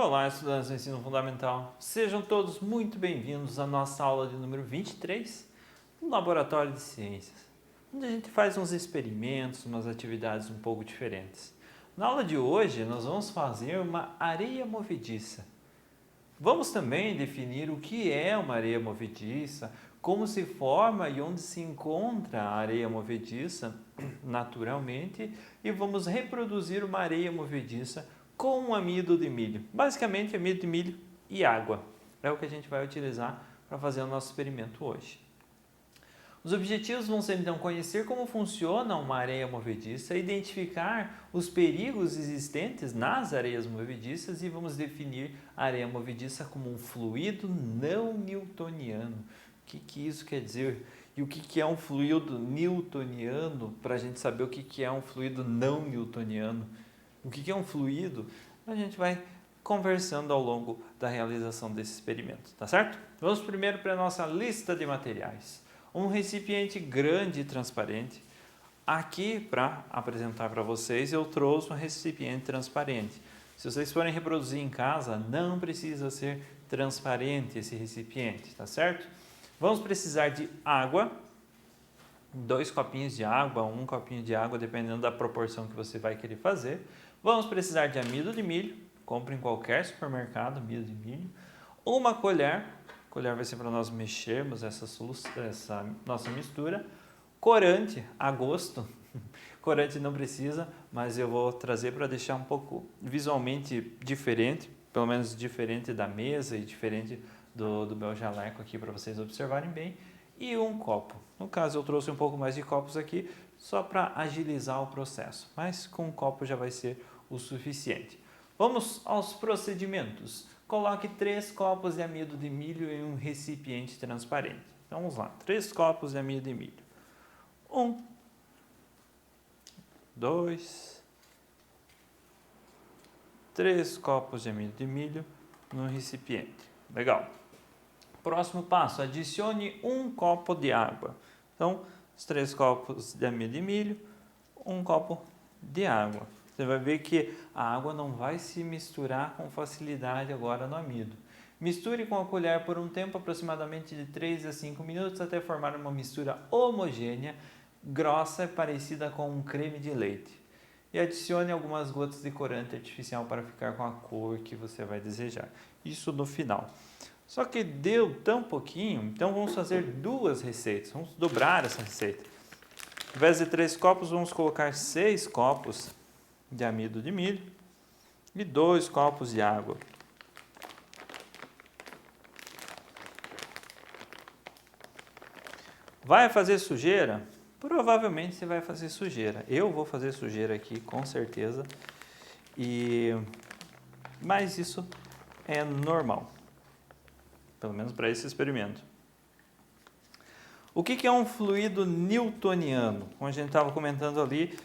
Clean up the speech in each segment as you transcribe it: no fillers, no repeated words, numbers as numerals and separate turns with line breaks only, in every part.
Olá, estudantes do ensino fundamental. Sejam todos muito bem-vindos à nossa aula de número 23 do Laboratório de Ciências, onde a gente faz uns experimentos, umas atividades um pouco diferentes. Na aula de hoje, nós vamos fazer uma areia movediça. Vamos também definir o que é uma areia movediça, como se forma e onde se encontra a areia movediça naturalmente, e vamos reproduzir uma areia movediça com um amido de milho. Basicamente, amido de milho e água. É o que a gente vai utilizar para fazer o nosso experimento hoje. Os objetivos vão ser, então, conhecer como funciona uma areia movediça, identificar os perigos existentes nas areias movediças e vamos definir a areia movediça como um fluido não newtoniano. O que isso quer dizer? E o que é um fluido newtoniano, para a gente saber o que é um fluido não newtoniano? O que é um fluido? A gente vai conversando ao longo da realização desse experimento, tá certo? Vamos primeiro para a nossa lista de materiais. Um recipiente grande e transparente. Aqui, para apresentar para vocês, eu trouxe um recipiente transparente. Se vocês forem reproduzir em casa, não precisa ser transparente esse recipiente, tá certo? Vamos precisar de água, 2 copinhos de água, 1 copinho de água, dependendo da proporção que você vai querer fazer. Vamos precisar de amido de milho, compre em qualquer supermercado amido de milho. Uma colher vai ser para nós mexermos essa nossa mistura. Corante a gosto, corante não precisa, mas eu vou trazer para deixar um pouco visualmente diferente, pelo menos diferente da mesa e diferente do meu jaleco aqui para vocês observarem bem. E um copo. No caso, eu trouxe um pouco mais de copos aqui, só para agilizar o processo, mas com um copo já vai ser o suficiente. Vamos aos procedimentos. Coloque 3 copos de amido de milho em um recipiente transparente. Então vamos lá, 3 copos de amido de milho. 1, 2, 3 copos de amido de milho no recipiente. Legal. Próximo passo, adicione 1 copo de água. Então, os 3 copos de amido de milho, 1 copo de água. Você vai ver que a água não vai se misturar com facilidade agora no amido. Misture com a colher por um tempo aproximadamente de 3 a 5 minutos até formar uma mistura homogênea, grossa e parecida com um creme de leite. E adicione algumas gotas de corante artificial para ficar com a cor que você vai desejar. Isso no final. Só que deu tão pouquinho, então vamos fazer 2 receitas. Vamos dobrar essa receita. Ao invés de 3 copos, vamos colocar 6 copos de amido de milho e 2 copos de água. Vai fazer sujeira? Provavelmente você vai fazer sujeira. Eu vou fazer sujeira aqui, com certeza. Mas isso é normal. Pelo menos para esse experimento. O que é um fluido newtoniano? Como a gente estava comentando ali,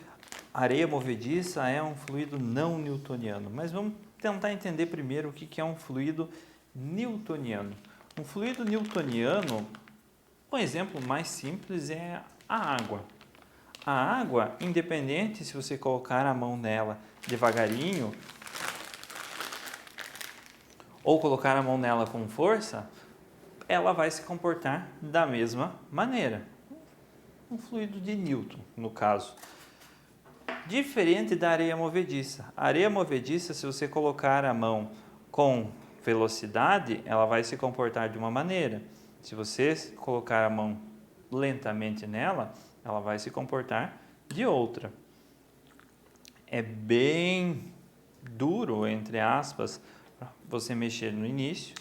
areia movediça é um fluido não newtoniano. Mas vamos tentar entender primeiro o que é um fluido newtoniano. Um fluido newtoniano, um exemplo mais simples é a água. A água, independente se você colocar a mão nela devagarinho ou colocar a mão nela com força, ela vai se comportar da mesma maneira. Um fluido de Newton, no caso. Diferente da areia movediça. A areia movediça, se você colocar a mão com velocidade, ela vai se comportar de uma maneira. Se você colocar a mão lentamente nela, ela vai se comportar de outra. É bem duro, entre aspas, você mexer no início,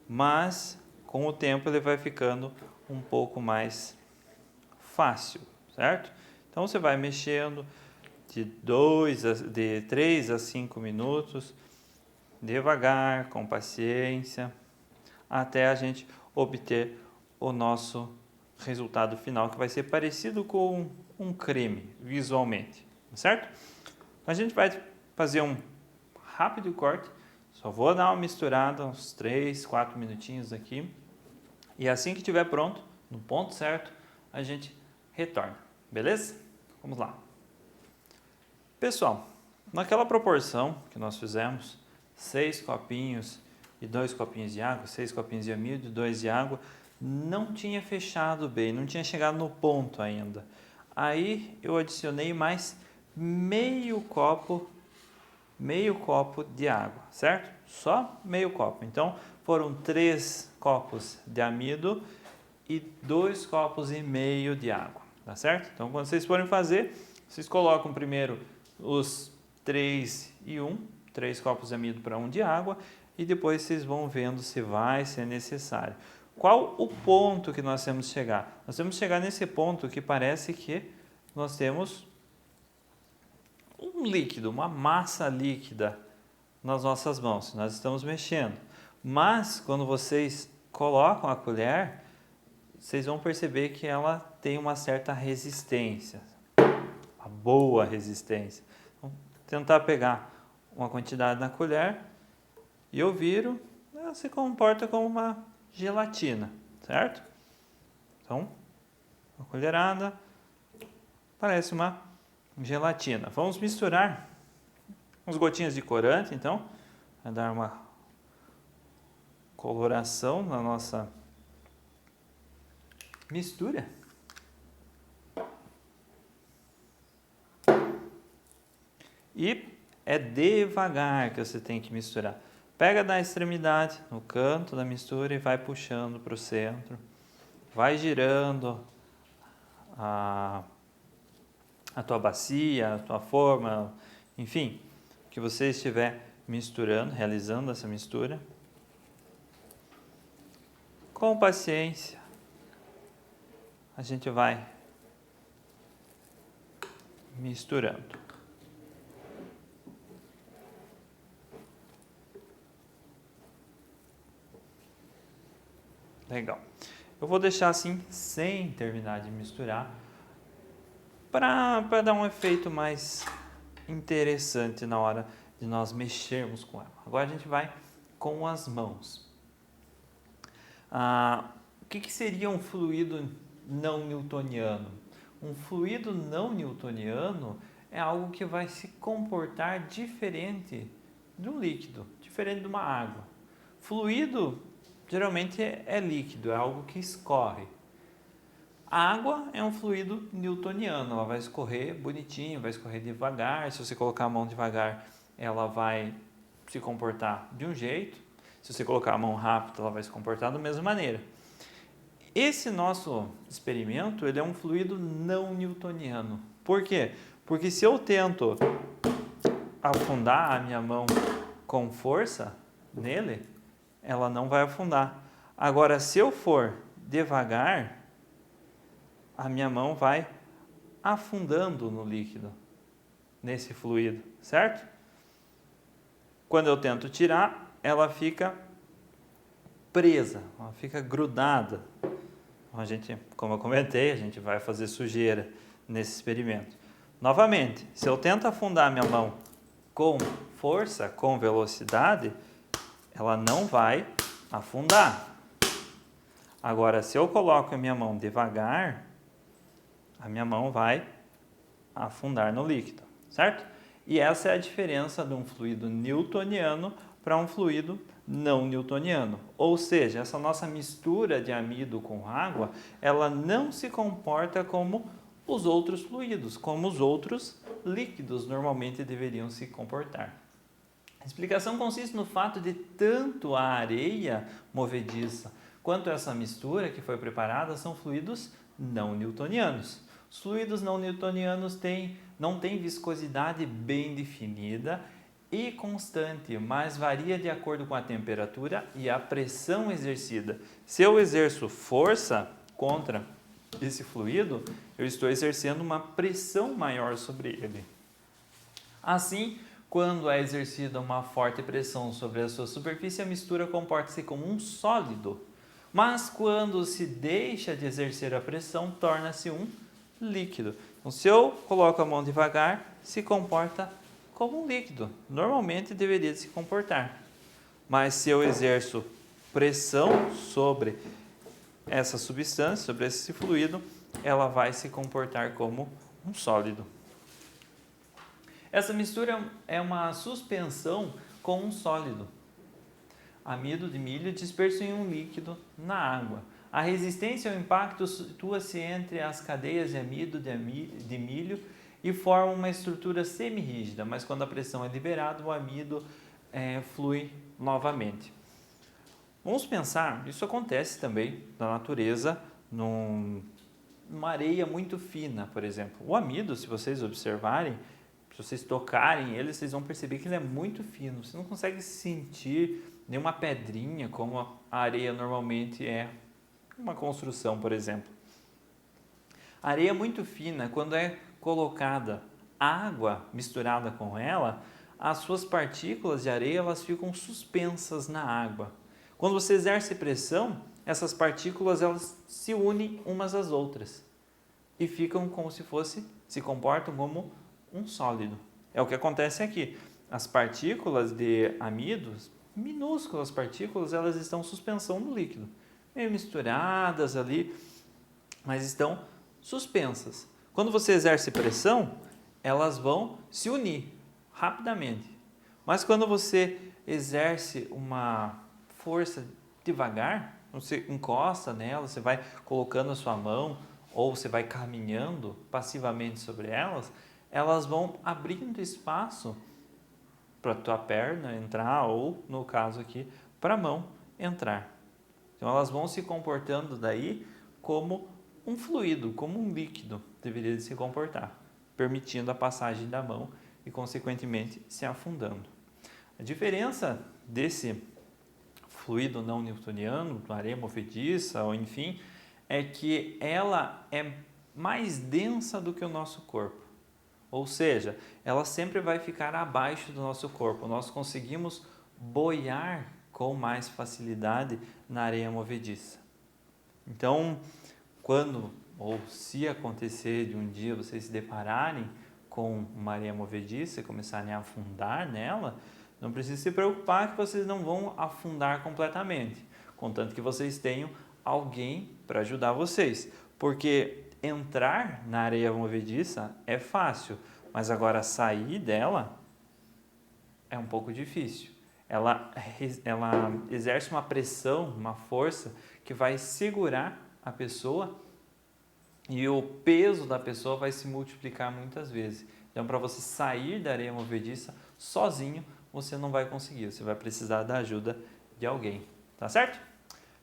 mas com o tempo ele vai ficando um pouco mais fácil, certo? Então você vai mexendo de 3 a 5 minutos, devagar, com paciência, até a gente obter o nosso resultado final, que vai ser parecido com um creme, visualmente, certo? A gente vai fazer um rápido corte, só vou dar uma misturada, uns 3, 4 minutinhos aqui, e assim que estiver pronto, no ponto certo, a gente retorna, beleza? Vamos lá. Pessoal, naquela proporção que nós fizemos, 6 copinhos e 2 copinhos de água, 6 copinhos de amido e 2 de água, não tinha fechado bem, não tinha chegado no ponto ainda. Aí eu adicionei mais meio copo de água, certo? Só meio copo. Então foram 3 copos de amido e 2 copos e meio de água, tá certo? Então quando vocês forem fazer, vocês colocam primeiro os 3 e 1, 3 copos de amido para 1 de água, e depois vocês vão vendo se vai ser necessário. Qual o ponto que nós temos que chegar? Nós temos que chegar nesse ponto que parece que nós temos um líquido, uma massa líquida nas nossas mãos. Nós estamos mexendo. Mas quando vocês colocam a colher, vocês vão perceber que ela tem uma certa resistência, uma boa resistência. Então, tentar pegar uma quantidade na colher e eu viro, ela se comporta como uma gelatina, certo? Então, uma colherada parece uma gelatina. Vamos misturar umas gotinhas de corante, então, vai dar uma coloração na nossa mistura. E é devagar que você tem que misturar. Pega da extremidade, no canto da mistura e vai puxando para o centro. Vai girando a tua bacia, a tua forma, enfim, que você estiver misturando, realizando essa mistura. Com paciência, a gente vai misturando. Legal. Eu vou deixar assim, sem terminar de misturar, para dar um efeito mais interessante na hora de nós mexermos com ela. Agora a gente vai com as mãos. O que seria um fluido não newtoniano? Um fluido não newtoniano é algo que vai se comportar diferente de um líquido, diferente de uma água. Fluido geralmente é líquido, é algo que escorre. A água é um fluido newtoniano, ela vai escorrer bonitinho, vai escorrer devagar. Se você colocar a mão devagar, ela vai se comportar de um jeito. Se você colocar a mão rápido, ela vai se comportar da mesma maneira. Esse nosso experimento, ele é um fluido não newtoniano. Por quê? Porque se eu tento afundar a minha mão com força nele, ela não vai afundar. Agora, se eu for devagar, a minha mão vai afundando no líquido, nesse fluido, certo? Quando eu tento tirar, ela fica presa, ela fica grudada. Como eu comentei, a gente vai fazer sujeira nesse experimento. Novamente, se eu tento afundar a minha mão com força, com velocidade, ela não vai afundar. Agora, se eu coloco a minha mão devagar, a minha mão vai afundar no líquido, certo? E essa é a diferença de um fluido newtoniano para um fluido não newtoniano. Ou seja, essa nossa mistura de amido com água, ela não se comporta como os outros fluidos, como os outros líquidos normalmente deveriam se comportar. A explicação consiste no fato de tanto a areia movediça quanto essa mistura que foi preparada são fluidos não newtonianos. Os fluidos não newtonianos não têm viscosidade bem definida e constante, mas varia de acordo com a temperatura e a pressão exercida. Se eu exerço força contra esse fluido, eu estou exercendo uma pressão maior sobre ele. Assim, quando é exercida uma forte pressão sobre a sua superfície, a mistura comporta-se como um sólido. Mas quando se deixa de exercer a pressão, torna-se um líquido. Então, se eu coloco a mão devagar, se comporta como um líquido. Normalmente deveria se comportar. Mas se eu exerço pressão sobre essa substância, sobre esse fluido, ela vai se comportar como um sólido. Essa mistura é uma suspensão com um sólido. Amido de milho disperso em um líquido na água. A resistência ao impacto situa-se entre as cadeias de amido de milho e forma uma estrutura semi-rígida, mas quando a pressão é liberada, o amido flui novamente. Vamos pensar, isso acontece também na natureza, numa areia muito fina, por exemplo. O amido, se vocês observarem, se vocês tocarem ele, vocês vão perceber que ele é muito fino. Você não consegue sentir nenhuma pedrinha, como a areia normalmente é uma construção, por exemplo. A areia muito fina, quando é colocada água misturada com ela, as suas partículas de areia elas ficam suspensas na água. Quando você exerce pressão, essas partículas elas se unem umas às outras e ficam como se comportam como um sólido. É o que acontece aqui. As partículas de amidos, minúsculas partículas, elas estão em suspensão no líquido, meio misturadas ali, mas estão suspensas. Quando você exerce pressão, elas vão se unir rapidamente. Mas quando você exerce uma força devagar, você encosta nela, você vai colocando a sua mão ou você vai caminhando passivamente sobre elas, elas vão abrindo espaço para a tua perna entrar ou, no caso aqui, para a mão entrar. Então elas vão se comportando daí como um fluido, como um líquido deveria se comportar, permitindo a passagem da mão e, consequentemente, se afundando. A diferença desse fluido não newtoniano, areia movediça, ou enfim, é que ela é mais densa do que o nosso corpo. Ou seja, ela sempre vai ficar abaixo do nosso corpo. Nós conseguimos boiar com mais facilidade na areia movediça. Então, quando ou se acontecer de um dia vocês se depararem com uma areia movediça e começarem a afundar nela, não precisa se preocupar que vocês não vão afundar completamente, contanto que vocês tenham alguém para ajudar vocês, porque entrar na areia movediça é fácil, mas agora sair dela é um pouco difícil. Ela exerce uma pressão, uma força que vai segurar a pessoa e o peso da pessoa vai se multiplicar muitas vezes. Então, para você sair da areia movediça sozinho, você não vai conseguir, você vai precisar da ajuda de alguém, tá certo?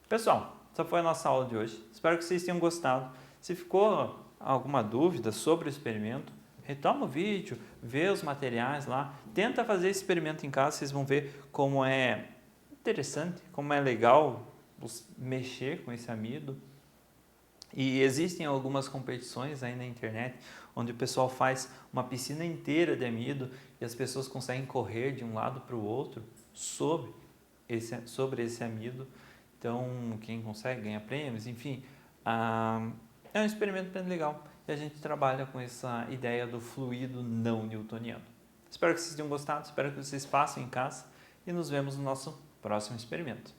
Pessoal, essa foi a nossa aula de hoje. Espero que vocês tenham gostado. Se ficou alguma dúvida sobre o experimento, retoma o vídeo, vê os materiais lá, tenta fazer esse experimento em casa, vocês vão ver como é interessante, como é legal mexer com esse amido. E existem algumas competições aí na internet onde o pessoal faz uma piscina inteira de amido e as pessoas conseguem correr de um lado para o outro sobre esse amido. Então, quem consegue ganha prêmios, enfim, é um experimento bem legal e a gente trabalha com essa ideia do fluido não newtoniano. Espero que vocês tenham gostado, espero que vocês façam em casa e nos vemos no nosso próximo experimento.